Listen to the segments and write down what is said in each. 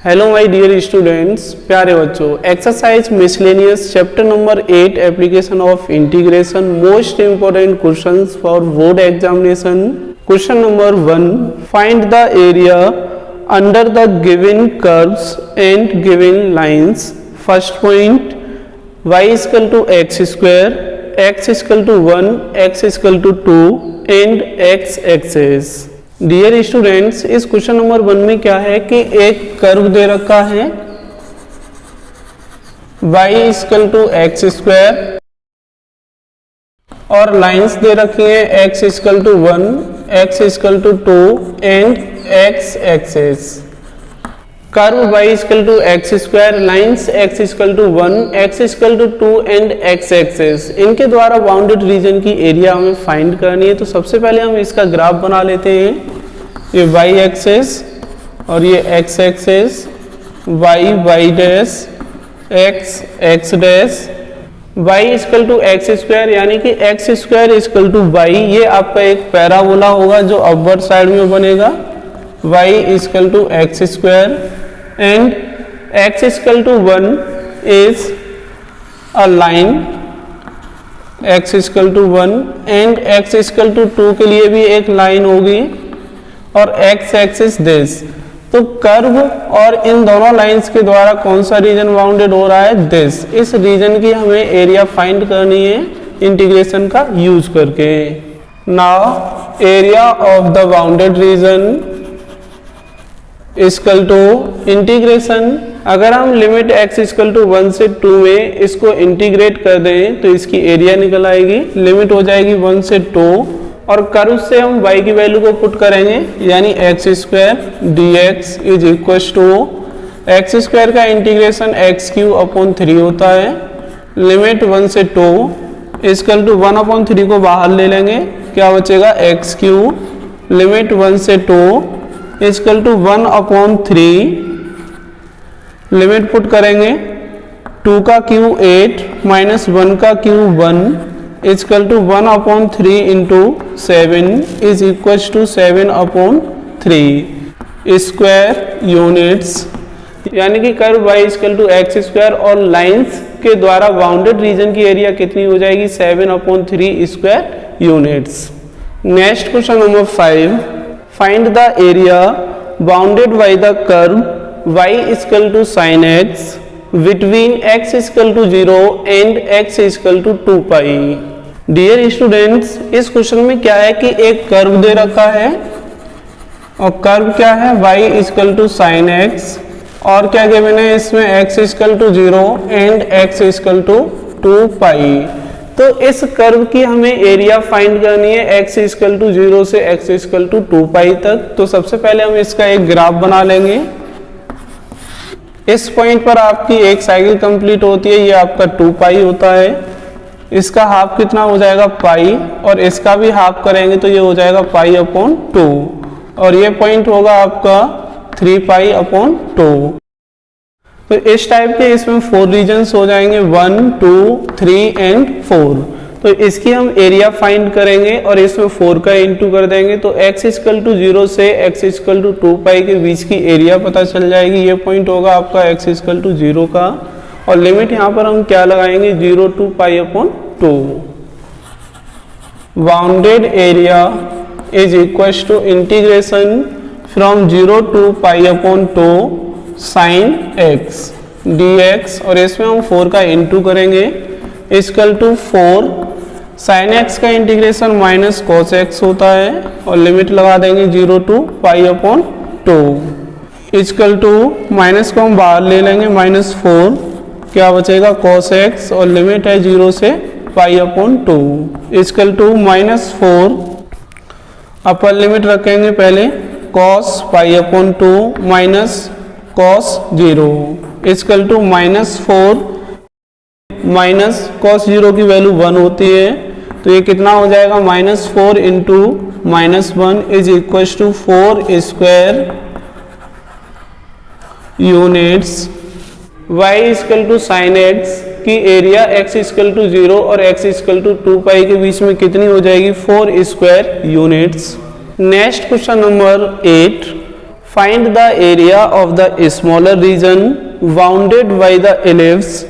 Hello my dear students, प्यारे बच्चों। Exercise miscellaneous chapter number 8 application of integration, most important questions for board examination. Question number 1, find the area under the given curves and given lines. First point, y equal to x square, x equal to 1, x equal to 2 and x axis. Dear students, इस question number 1 में क्या है कि एक curve दे रखा है y equal to x square और lines दे रखी है x equal to 1, x equal to 2 and x axis. Curve y equal to x square, lines x equal to 1, x equal to 2 and x axis, इनके द्वारा bounded region की area हमें find करनी है। तो सबसे पहले हम इसका ग्राफ बना लेते हैं। ये y एक्सेस और ये x axis, y dash, x dash. y equal to x square यानी कि x स्क्वायर इक्वल टू y, ये आपका एक पैराबोला होगा जो अपवर्ड साइड में बनेगा। y equal to x square and x equal to 1 is a line, x equal to 1 and x equal to 2 के लिए भी एक लाइन होगी और x एक्सिस दिस। तो कर्व और इन दोनों लाइंस के द्वारा कौन सा रीजन बाउंडेड हो रहा है, दिस। इस रीजन की हमें एरिया फाइंड करनी है इंटीग्रेशन का यूज करके। Now area of the bounded region equal to integration. अगर हम लिमिट x इक्वल टू 1 से 2 में इसको इंटीग्रेट कर दें तो इसकी एरिया निकल आएगी। लिमिट हो जाएगी 1 से 2 और कर्व से हम y की वैल्यू को पुट करेंगे यानी x square dx is equal to x square का इंटीग्रेशन एक्स क्यू अपॉन 3 होता है। लिमिट 1 से 2 इक्वल टू 1 अपॉन 3 को बाहर ले लेंगे, क्या बचेगा एक्स क्यू। लिमिट 1 से 2 equal to 1 upon 3, limit put करेंगे 2 का क्यू 8 माइनस 1 का cube 1 equal to 1 upon 3 into 7 is equal to 7 upon 3 square units. यानी कि curve y equal to x square और लाइंस के द्वारा बाउंडेड रीजन की एरिया कितनी हो जाएगी, 7 upon 3 square units. Next question number 5, find the area bounded by the curve y equal to sin x between x equal to 0 and x equal to 2 pi. डियर students, इस क्वेश्चन में क्या है कि एक कर्व दे रखा है और कर्व क्या है y equal to sin x और क्या गिवन है इसमें x equal to 0 and x equal to 2 pi. तो इस कर्व की हमें एरिया फाइंड करनी है x इक्वल टू 0 से x इक्वल टू 2 पाई तक। तो सबसे पहले हम इसका एक ग्राफ बना लेंगे। इस पॉइंट पर आपकी एक साइकिल कंप्लीट होती है, ये आपका 2 पाई होता है। इसका हाफ कितना हो जाएगा पाई और इसका भी हाफ करेंगे तो ये हो जाएगा पाई अपॉन 2 और ये पॉइंट होगा आपका 3 पाई अपॉन 2। तो इस टाइप के इसमें 4 रीजन्स हो जाएंगे, 1, 2, 3 एंड 4। तो इसकी हम एरिया फाइंड करेंगे और इसमें 4 का इंटू कर देंगे तो x इक्वल टू 0 से x इक्वल टू 2 पाई के बीच की एरिया पता चल जाएगी। ये पॉइंट होगा आपका x इक्वल टू 0 का और लिमिट यहाँ पर हम क्या लगाएंगे, 0 to pi upon 2। Bounded area is equal to integration from 0 to pi upon 2 sin x dx और इसमें हम 4 का इंटू करेंगे इक्वल टू 4 sin x का इंटीग्रेशन माइनस cos x होता है और लिमिट लगा देंगे 0 to pi upon 2 equal to minus को हम बाहर ले लेंगे -4, क्या बचेगा cos x और लिमिट है 0 से pi upon 2 equal to -4। Upper limit रखेंगे पहले cos pi upon 2 minus cos 0 equal to -4 minus cos 0 की वैल्यू 1 होती है तो ये कितना हो जाएगा, -4 into -1 is equal to 4 square units. y equal to sin x की एरिया x इक्वल टू 0 और x इक्वल टू 2 पाई के बीच में कितनी हो जाएगी, 4 square units. Next question number 8, find the area of the smaller region bounded by the ellipse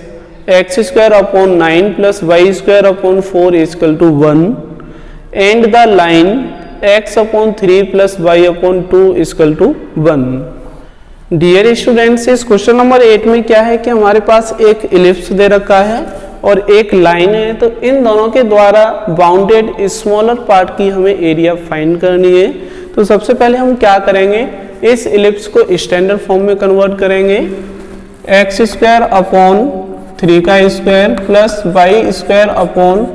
x square upon 9 plus y square upon 4 equal to 1 and the line x upon 3 plus y upon 2 equal to 1। Dear students, इस question number 8 में क्या है कि हमारे पास एक ellipse दे रखा है और एक लाइन है, तो इन दोनों के द्वारा बाउंडेड स्मॉलर पार्ट की हमें एरिया फाइंड करनी है। तो सबसे पहले हम क्या करेंगे, इस इलिप्स को स्टैंडर्ड फॉर्म में कन्वर्ट करेंगे। एक्स स्क्वायर अपॉन 3 का square plus y square upon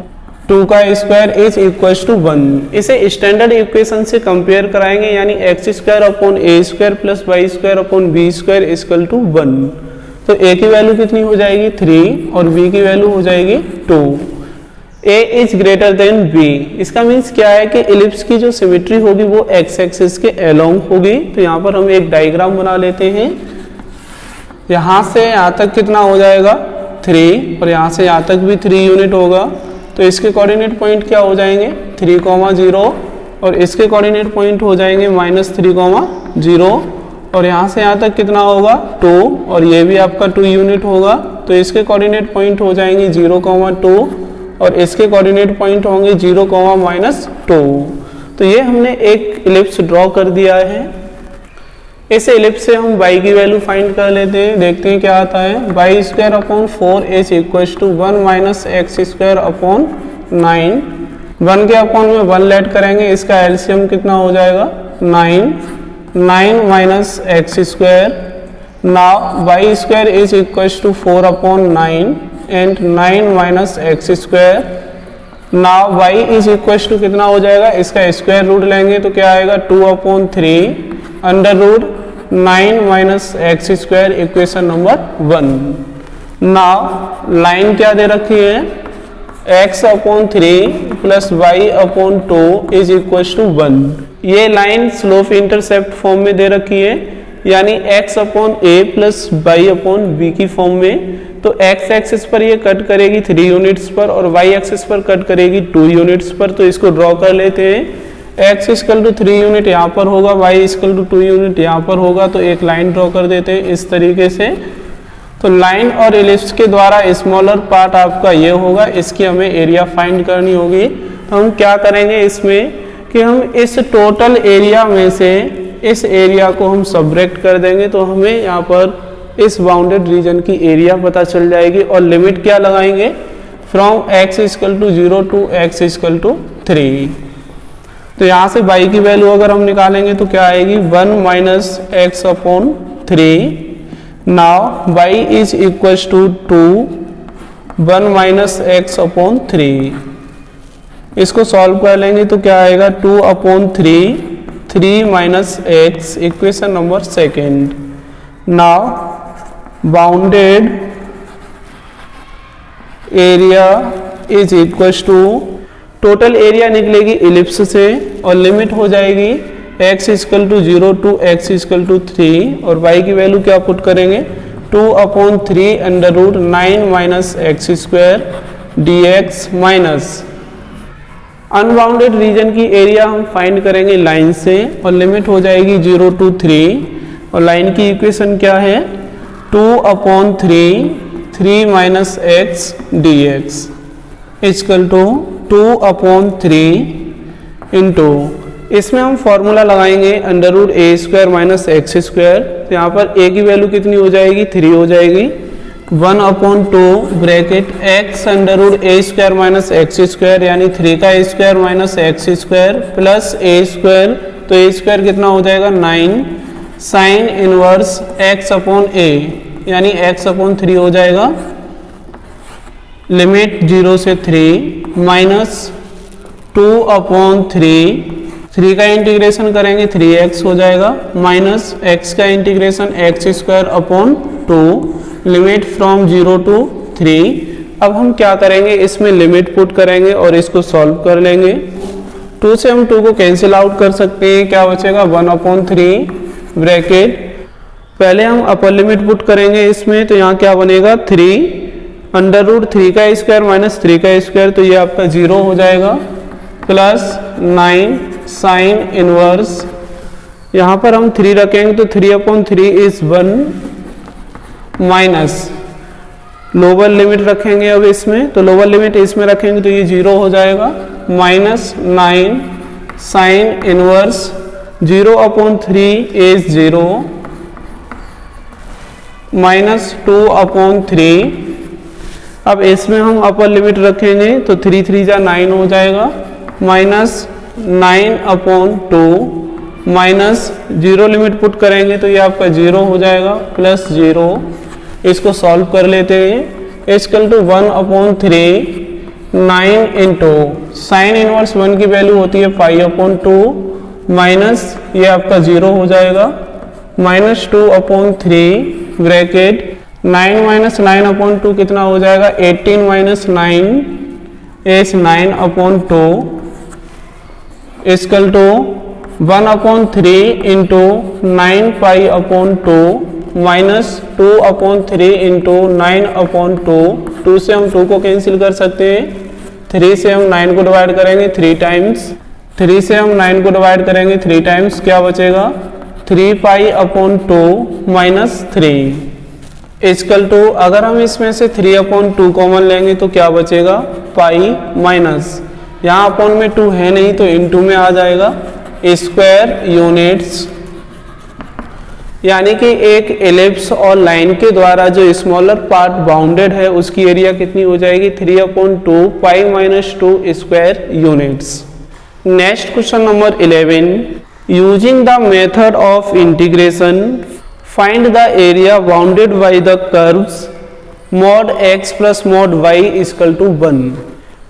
2 का स्क्वायर इज इक्वल टू 1। इसे स्टैंडर्ड इक्वेशन से कंपेयर कराएंगे, यानी x square upon a square plus y square upon b square equal to 1। तो ए की वैल्यू कितनी हो जाएगी 3 और बी की वैल्यू हो जाएगी 2। ए इज ग्रेटर देन बी, इसका मीन्स क्या है कि इलिप्स की जो सिमेट्री होगी वो एक्स एक्सिस के अलोंग होगी। तो यहाँ पर हम एक डायग्राम बना लेते हैं। यहाँ से यहाँ तक कितना हो जाएगा 3 और यहाँ से यहाँ तक भी 3 यूनिट होगा। तो इसके कोऑर्डिनेट पॉइंट क्या हो जाएंगे 3,0 और इसके कोऑर्डिनेट पॉइंट हो जाएंगे -3,0 और यहाँ से यहाँ तक कितना होगा 2 और ये भी आपका 2 यूनिट होगा। तो इसके कोऑर्डिनेट पॉइंट हो जाएंगे 0,2 और इसके कोऑर्डिनेट पॉइंट होंगे 0,-2। तो ये हमने एक इलिप्स ड्रॉ कर दिया है। इस इलिप्स से हम y की वैल्यू फाइंड कर लेते हैं, देखते हैं क्या आता है। Y square upon 4 is equal to 1 minus x square upon 9। 1 के अपॉन में 1 लेट करेंगे, इसका एलसीएम कितना हो जाएगा 9 minus x square. Now y square is equal to 4 upon 9 and 9 minus x square. Now y is equal to कितना हो जाएगा, इसका स्क्वायर रूट लेंगे तो क्या आएगा 2 upon 3 under root 9 minus x square, equation number 1। Now line क्या दे रखी है x upon 3 plus y upon 2 is equal to 1। ये लाइन स्लोप इंटरसेप्ट फॉर्म में दे रखी है, यानी x upon a plus y upon b की फॉर्म में। तो x एक्सिस पर ये कट करेगी 3 यूनिट्स पर और y एक्सिस पर कट करेगी 2 यूनिट्स पर। तो इसको ड्रॉ कर लेते हैं। x इक्वल टू 3 यूनिट यहाँ पर होगा, y इक्वल टू 2 यूनिट यहाँ पर होगा। तो एक लाइन ड्रॉ कर देते हैं इस तरीके से। तो लाइन और इलिप्स के द्वारा स्मॉलर पार्ट आपका ये होगा, इसकी हमें एरिया फाइंड करनी होगी। तो हम क्या करेंगे इसमें कि हम इस टोटल एरिया में से इस एरिया को हम सब्ट्रैक्ट कर देंगे, तो हमें यहाँ पर इस बाउंडेड रीजन की एरिया पता चल जाएगी। और लिमिट क्या लगाएंगे, from x equal to 0 to x equal to 3। तो यहाँ से y की वैल्यू अगर हम निकालेंगे तो क्या आएगी 1 minus x upon 3। Now y is equal to 2 1 minus x upon 3। इसको सॉल्व कर लेंगे तो क्या आएगा 2 upon 3 minus x, equation number 2। Now bounded area is equal to, total area निकलेगी इलिप्स से और लिमिट हो जाएगी x equal to 0 to x equal to 3 और y की वैल्यू क्या पुट करेंगे 2 upon 3 under root 9 minus x square dx minus unbounded region की एरिया हम फाइंड करेंगे लाइन से और लिमिट हो जाएगी 0 टू 3 और लाइन की इक्वेशन क्या है 2 upon 3 minus x dx equal to 2 upon 3 into, इसमें हम फॉर्मूला लगाएंगे अंडर रूट ए स्क्वायर माइनस एक्स स्क्वायर। तो यहाँ पर a की वैल्यू कितनी हो जाएगी 3 हो जाएगी। 1 upon 2 bracket x under root ए स्क्वायर माइनस एक्स स्क्वायर, यानी 3 का square minus x square plus A square. तो ए स्क्वायर कितना हो जाएगा 9 sine inverse x upon a, यानी x अपॉन 3 हो जाएगा। लिमिट 0 से 3 माइनस 2 अपॉन 3 का इंटीग्रेशन करेंगे 3x हो जाएगा माइनस x का integration x square upon 2, limit from 0 to 3। अब हम क्या करेंगे इसमें लिमिट पुट करेंगे और इसको सॉल्व कर लेंगे। 2 से हम 2 को कैंसिल आउट कर सकते हैं, क्या बचेगा 1 अपॉन 3 ब्रैकेट। पहले हम अपर लिमिट पुट करेंगे इसमें, तो यहाँ क्या बनेगा 3 अंडर रूट 3 का स्क्वायर माइनस 3 का स्क्वायर, तो ये आपका 0 हो जाएगा प्लस 9 साइन इनवर्स यहाँ पर हम 3 रखेंगे तो 3/3 इज 1 माइनस लोअर लिमिट रखेंगे अब इसमें, तो लोअर लिमिट इसमें रखेंगे तो ये 0 हो जाएगा, -9 साइन इनवर्स 0/3 इज 0 -2/3। अब इसमें हम अपर लिमिट रखेंगे तो 3 3 जा 9 हो जाएगा, -9/2 माइनस 0 लिमिट पुट करेंगे तो ये आपका 0 हो जाएगा, +0। इसको सॉल्व कर लेते हैं, equal to 1/3 9 into sine inverse 1 की वैल्यू होती है π/2 माइनस ये आपका 0 हो जाएगा, -2/3 ब्रैकेट 9 - 9/2 कितना हो जाएगा, 18 - 9 is 9/2 equal to 1/3 into 9π/2 minus 2/3 into 9/2। 2 से हम 2 को कैंसिल कर सकते हैं, 3 से हम 9 को डिवाइड करेंगे 3 टाइम्स, 3 से हम 9 को डिवाइड करेंगे 3 टाइम्स, क्या बचेगा 3π/2 -3 इक्वल टू, अगर हम इसमें से 3/2 कॉमन लेंगे तो क्या बचेगा पाई माइनस, यहाँ अपॉन में 2 है नहीं तो इनटू में आ जाएगा स्क्वायर यूनिट्स। यानी कि एक एलिप्स और लाइन के द्वारा जो स्मॉलर पार्ट बाउंडेड है उसकी एरिया कितनी हो जाएगी 3/2 pi -2 square units. Next question number 11, using the method of integration find the area bounded by the curves mod x plus mod y equal to 1।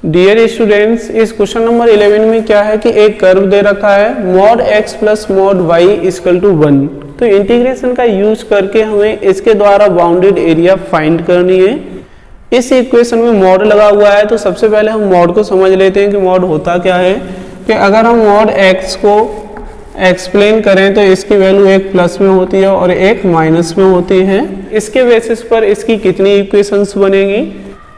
Dear students, इस question number 11 में क्या है कि एक कर्व दे रखा है mod x plus mod y equal to 1। तो integration का यूज करके हमें इसके द्वारा बाउंडेड एरिया फाइंड करनी है। इस इक्वेशन में मॉड लगा हुआ है तो सबसे पहले हम मॉड को समझ लेते हैं कि मॉड होता क्या है। कि अगर हम mod x को एक्सप्लेन करें तो इसकी वैल्यू एक प्लस में होती है और एक माइनस में होती है। इसके बेसिस पर इसकी कितनी इक्वेशंस बनेगी,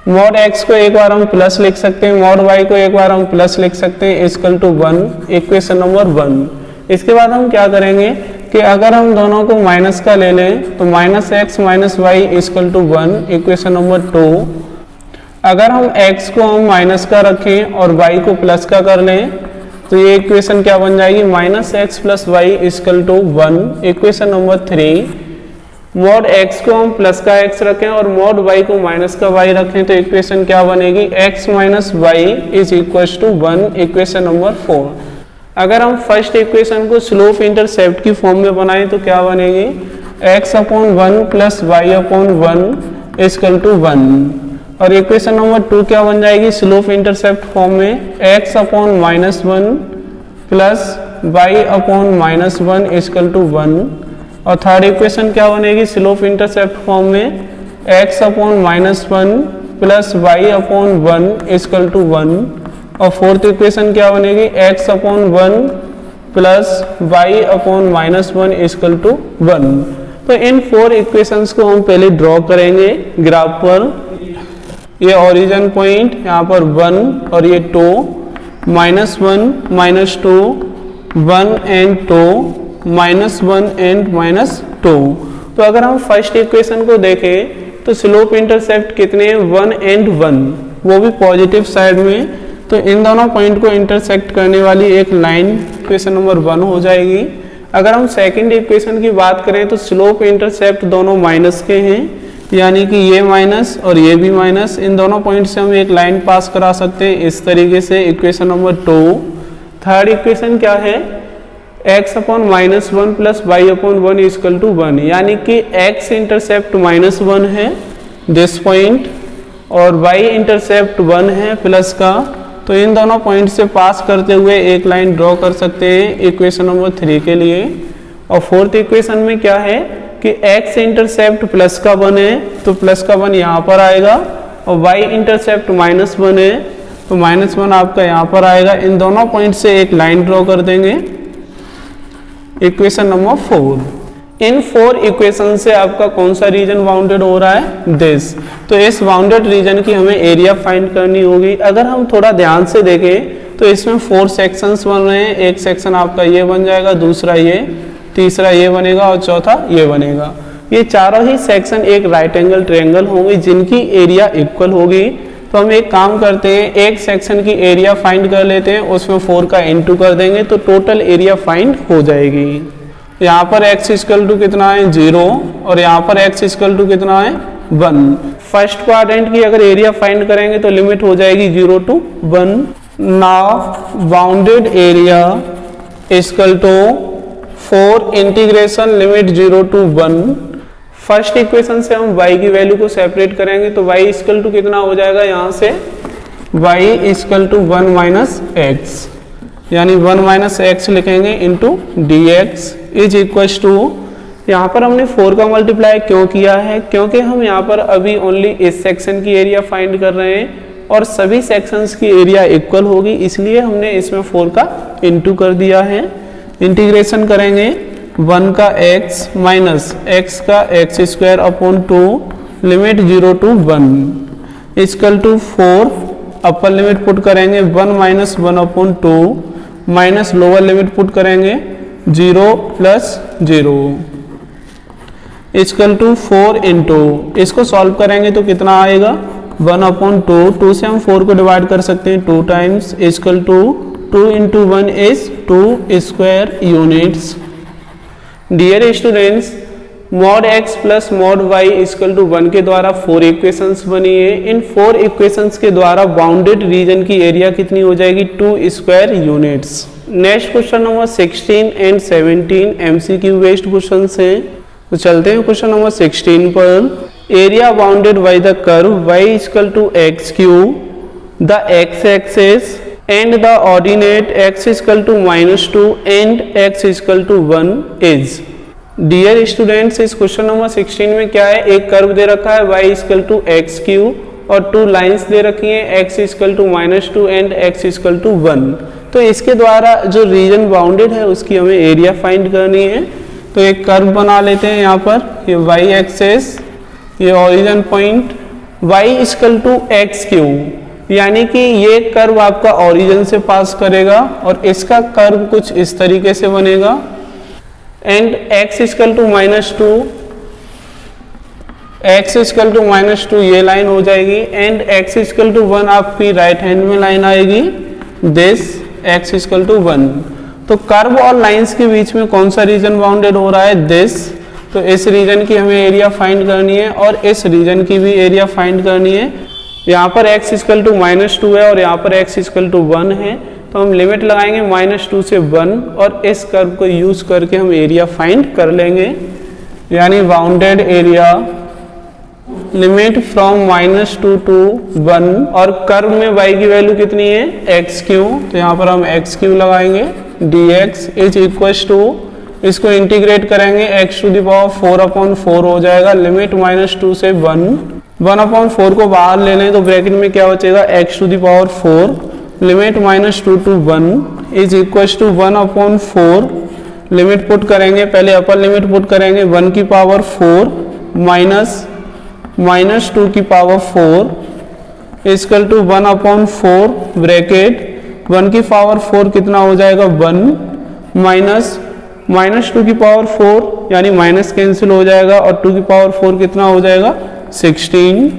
mod x को एक बार हम प्लस लिख सकते हैं, mod y को एक बार हम प्लस लिख सकते हैं इक्वल टू 1, इक्वेशन नंबर 1। इसके बाद हम क्या करेंगे कि अगर हम दोनों को माइनस का ले लें तो -x - y equal to 1, equation number 2। अगर हम x को हम माइनस का रखें और y को प्लस का कर लें तो ये इक्वेशन क्या बन जाएगी -x + y equal to 1, equation number 3। mod x को हम प्लस का x रखें और mod y को माइनस का y रखें तो इक्वेशन क्या बनेगी x - y is equal to 1, equation number 4। अगर हम फर्स्ट इक्वेशन को स्लोप इंटरसेप्ट की फॉर्म में बनाएं तो क्या बनेगी x/1 + y/1 इक्वल टू 1। और इक्वेशन नंबर 2 क्या बन जाएगी स्लोप इंटरसेप्ट फॉर्म में x/-1 + y/-1 इक्वल टू 1। और थर्ड इक्वेशन क्या बनेगी स्लोप इंटरसेप्ट फॉर्म में x/-1 + y/1 इक्वल टू 1। और फोर्थ इक्वेशन क्या बनेगी x/1 + y/-1 इक्वल टू 1। तो इन 4 इक्वेशंस को हम पहले ड्रॉ करेंगे ग्राफ पर। ये ओरिजिन पॉइंट यहाँ पर 1 और ये 2, -1 -2 1 and 2 -1 and -2। तो अगर हम फर्स्ट इक्वेशन को देखें तो स्लोप इंटरसेप्ट कितने हैं 1 and 1, वो भी पॉजिटिव साइड में। तो इन दोनों पॉइंट को इंटरसेक्ट करने वाली एक लाइन इक्वेशन नंबर 1 हो जाएगी। अगर हम सेकंड इक्वेशन की बात करें तो स्लोप इंटरसेप्ट दोनों माइनस के हैं, यानी कि ये माइनस और ये भी माइनस, इन दोनों पॉइंट से हम एक लाइन पास करा सकते हैं इस तरीके से, इक्वेशन नंबर 2। थर्ड इक्वेशन क्या है x/-1 + y/1 इक्वल टू 1, यानी कि x इंटरसेप्ट -1 है दिस पॉइंट और y इंटरसेप्ट 1 है प्लस का। तो इन दोनों पॉइंट से पास करते हुए एक लाइन ड्रॉ कर सकते हैं इक्वेशन नंबर 3 के लिए। और फोर्थ इक्वेशन में क्या है कि x इंटरसेप्ट प्लस का 1 है तो प्लस का 1 यहाँ पर आएगा और y इंटरसेप्ट -1 है तो -1 आपका यहाँ पर आएगा। इन दोनों पॉइंट से एक लाइन ड्रॉ कर देंगे इक्वेशन नंबर 4। इन 4 इक्वेशन से आपका कौन सा रीजन बाउंडेड हो रहा है दिस। तो इस बाउंडेड रीजन की हमें एरिया फाइंड करनी होगी। अगर हम थोड़ा ध्यान से देखें तो इसमें 4 सेक्शंस बन रहे हैं। एक सेक्शन आपका ये बन जाएगा, दूसरा ये, तीसरा ये बनेगा और चौथा ये बनेगा। ये चारों ही सेक्शन एक राइट एंगल ट्रायंगल होंगे जिनकी एरिया इक्वल होगी। तो हम एक काम करते हैं, एक सेक्शन की एरिया फाइंड कर लेते हैं, उसमें 4 का इनटू कर देंगे तो टोटल एरिया फाइंड हो जाएगी। यहाँ पर x इक्वल टू कितना है 0 और यहाँ पर x इक्वल टू कितना है 1। फर्स्ट क्वाड्रेंट की अगर एरिया फाइंड करेंगे तो लिमिट हो जाएगी 0 to 1। Now bounded area equal to 4 integration limit 0 to 1। First equation से हम y की वैल्यू को सेपरेट करेंगे तो y इक्वल टू कितना हो जाएगा, यहाँ से y equal to 1 minus x, यानी 1 माइनस एक्स लिखेंगे into d x is equal to, यहाँ पर हमने 4 का मल्टीप्लाई क्यों किया है, क्योंकि हम यहाँ पर अभी ओनली इस सेक्शन की एरिया फाइंड कर रहे हैं और सभी सेक्शंस की एरिया इक्वल होगी, इसलिए हमने इसमें 4 का इंटू कर दिया है। इंटीग्रेशन करेंगे 1 का x माइनस x का x square upon 2 limit 0 to 1 equal to 4। Upper limit put करेंगे 1 minus 1 upon 2 minus lower limit put करेंगे 0 प्लस 0 इक्वल टू 4 इंटू, इसको सॉल्व करेंगे तो कितना आएगा 1 अपॉन 2 से हम 4 को डिवाइड कर सकते हैं 2 times equal to 2 into 1 is 2 square units. Dear students, mod x plus mod y equal to 1 के द्वारा 4 इक्वेशंस बनी है। इन 4 इक्वेशंस के द्वारा बाउंडेड रीजन की एरिया कितनी हो जाएगी 2 square units. Next question number 16 and 17 MCQ based questions हैं, तो चलते हैं क्वेश्चन नंबर 16 पर। Area bounded by the curve y equal to x cube, the x axis and the ordinate x equal to -2 and x equal to 1 is। Dear students, इस question number 16 में क्या है, एक कर्व दे रखा है y equal to x cube और 2 lines दे रखी हैं x equal to -2 and x equal to 1। तो इसके द्वारा जो रीजन बाउंडेड है उसकी हमें एरिया फाइंड करनी है। तो एक कर्व बना लेते हैं, यहाँ पर ये y एक्सिस, ये origin point y equal to x cube, यानी कि ये कर्व आपका ओरिजिन से पास करेगा और इसका कर्व कुछ इस तरीके से बनेगा and x equal to -2, x equal to -2 ये लाइन हो जाएगी एंड x इक्वल टू 1 आपकी राइट हैंड में लाइन आएगी, दिस x इक्वल टू 1। तो कर्व और लाइंस के बीच में कौन सा रीजन बाउंडेड हो रहा है, दिस। तो इस रीजन की हमें एरिया फाइंड करनी है और इस रीजन की भी एरिया फाइंड करनी है। यहाँ पर x इक्वल टू -2 है और यहाँ पर x इक्वल टू 1 है, तो हम लिमिट लगाएंगे -2 से 1 और इस कर्व को यूज करके हम एरिया फाइंड कर लेंगे, यानी bounded area limit from -2 to 1 और कर्व में y की वैल्यू कितनी है एक्स क्यू, तो यहाँ पर हम एक्स क्यू लगाएंगे, dx इज इक्वल टू, इसको इंटीग्रेट करेंगे x to the power 4 upon 4 हो जाएगा, लिमिट -2 से 1 अपॉन 4 को बाहर ले लें तो ब्रैकेट में क्या बचेगा x to the power 4 limit -2 to 1 is equal to 1 upon 4। Limit put करेंगे, पहले अपर लिमिट पुट करेंगे 1 की पावर 4 माइनस 2 की power 4 equal to 1 upon 4 bracket 1 की पावर 4 कितना हो जाएगा 1 माइनस 2 की पावर 4 यानी माइनस कैंसिल हो जाएगा और 2 की पावर 4 कितना हो जाएगा 16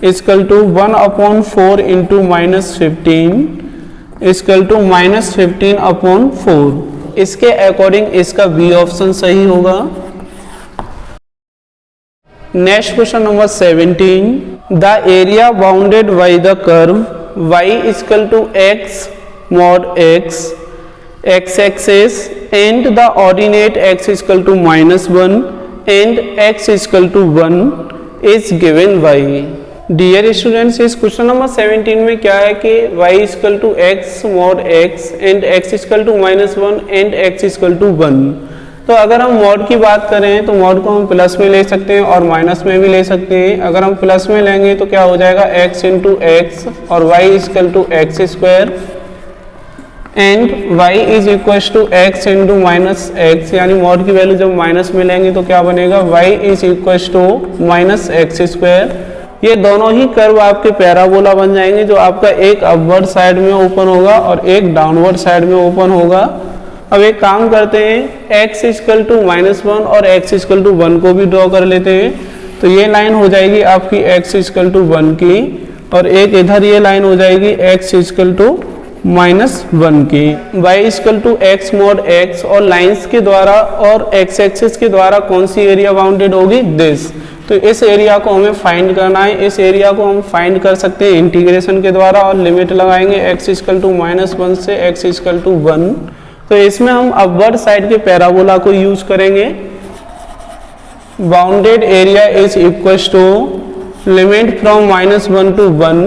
equal to 1 upon 4 into -15 equal to -15 upon 4। इसके अकॉर्डिंग इसका बी ऑप्शन सही होगा। Next question number 17, the area bounded by the curve y equal to x mod x x axis and the ordinate x equal to -1 and x equal to 1 is given by। Dear students, इस question number 17 में क्या है कि y equal to x mod x and x equal to -1 and x equal to 1। तो अगर हम mod की बात करें तो मॉड को हम प्लस में ले सकते हैं और माइनस में भी ले सकते हैं। अगर हम प्लस में लेंगे तो क्या हो जाएगा x इंटू एक्स और y equal to x square and y is equal to x into minus x, यानी मॉड की वैल्यू जब माइनस में लेंगे तो क्या बनेगा y is equal to minus x square. ये दोनों ही कर्व आपके पैराबोला बन जाएंगे, जो आपका एक अपवर्ड साइड में ओपन होगा और एक डाउनवर्ड साइड में ओपन होगा। अब एक काम करते हैं, x इक्वल टू -1 और x इक्वल टू 1 को भी ड्रॉ कर लेते हैं। तो ये लाइन हो जाएगी आपकी x इक्वल टू 1 की, और एक इधर ये लाइन हो जाएगी x इक्वल टू -1 की। y equal to x mod x, और लाइंस के द्वारा और x एक्सिस के द्वारा कौन सी एरिया बाउंडेड होगी, दिस। तो इस एरिया को हमें फाइंड करना है। इस एरिया को हम फाइंड कर सकते हैं इंटीग्रेशन के द्वारा, और लिमिट लगाएंगे x इक्वल टू -1 से x इक्वल टू 1। तो इसमें हम अपवर्ड साइड के पैराबोला को यूज करेंगे। Bounded area is equal to limit from -1 to 1।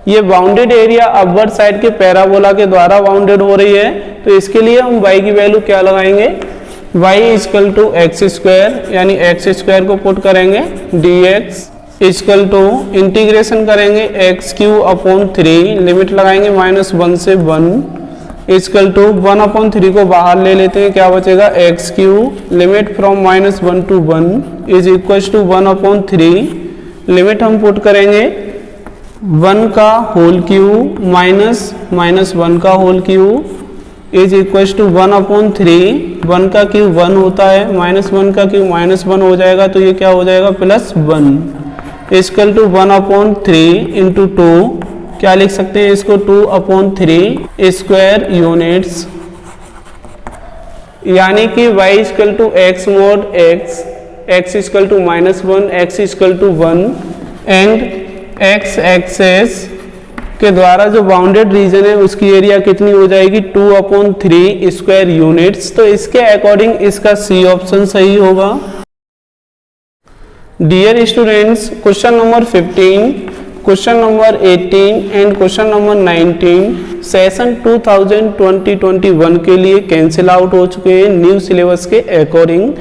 ये बाउंडेड एरिया अपवर्ड साइड के पैराबोला के द्वारा बाउंडेड हो रही है, तो इसके लिए हम y की वैल्यू क्या लगाएंगे, y equal to x square, यानी एक्स स्क्वायर को पुट करेंगे dx इक्वल टू इंटीग्रेशन करेंगे x³ लिमिट लगाएंगे -1 से 1 इक्वल टू 1/3 को बाहर ले लेते हैं, क्या बचेगा x³ limit from -1 to 1 is equal to 1/3 limit हम पुट करेंगे 1 का होल क्यूब -1 का whole cube is equal to 1/3। 1 का क्यूब 1 होता है, -1 का क्यूब -1 हो जाएगा, तो ये क्या हो जाएगा +1 इक्वल टू 1/3 इंटू 2, क्या लिख सकते हैं इसको 2/3 स्क्वायर यूनिट्स, यानी कि y equal to x mod x, x equal to -1, x equal to 1 and x axis के द्वारा जो बाउंडेड रीजन है उसकी एरिया कितनी हो जाएगी 2/3 स्क्वायर यूनिट्स। तो इसके अकॉर्डिंग इसका सी ऑप्शन सही होगा। Dear students, question number 15, question number 18 and question number 19 session 2020-21 के लिए कैंसिल आउट हो चुके हैं न्यू सिलेबस के अकॉर्डिंग।